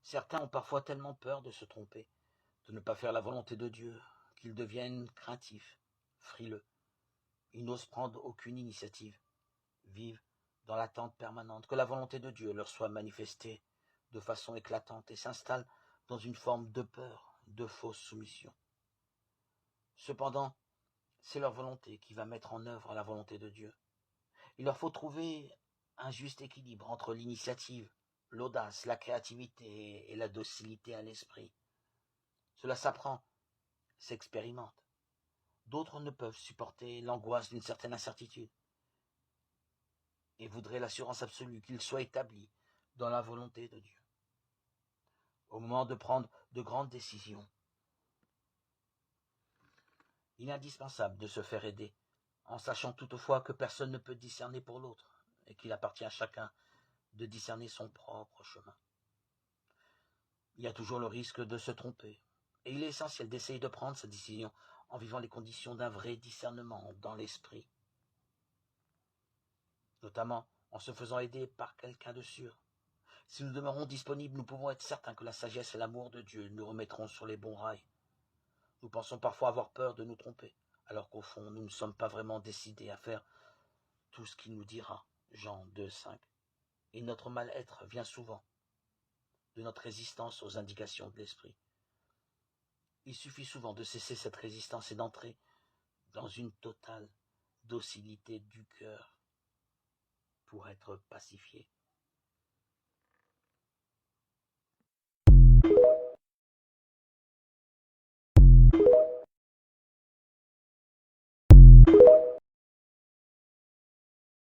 Certains ont parfois tellement peur de se tromper, de ne pas faire la volonté de Dieu, qu'ils deviennent craintifs, frileux. Ils n'osent prendre aucune initiative, vivent dans l'attente permanente que la volonté de Dieu leur soit manifestée de façon éclatante et s'installent dans une forme de peur, de fausse soumission. Cependant, c'est leur volonté qui va mettre en œuvre la volonté de Dieu. Il leur faut trouver un juste équilibre entre l'initiative, l'audace, la créativité et la docilité à l'esprit. Cela s'apprend, s'expérimente. D'autres ne peuvent supporter l'angoisse d'une certaine incertitude et voudraient l'assurance absolue qu'il soit établi dans la volonté de Dieu. Au moment de prendre de grandes décisions, il est indispensable de se faire aider, en sachant toutefois que personne ne peut discerner pour l'autre et qu'il appartient à chacun de discerner son propre chemin. Il y a toujours le risque de se tromper, et il est essentiel d'essayer de prendre sa décision en vivant les conditions d'un vrai discernement dans l'esprit, notamment en se faisant aider par quelqu'un de sûr. Si nous demeurons disponibles, nous pouvons être certains que la sagesse et l'amour de Dieu nous remettront sur les bons rails. Nous pensons parfois avoir peur de nous tromper, alors qu'au fond, nous ne sommes pas vraiment décidés à faire tout ce qu'il nous dira. Jean 2, 5. Et notre mal-être vient souvent de notre résistance aux indications de l'esprit. Il suffit souvent de cesser cette résistance et d'entrer dans une totale docilité du cœur pour être pacifié.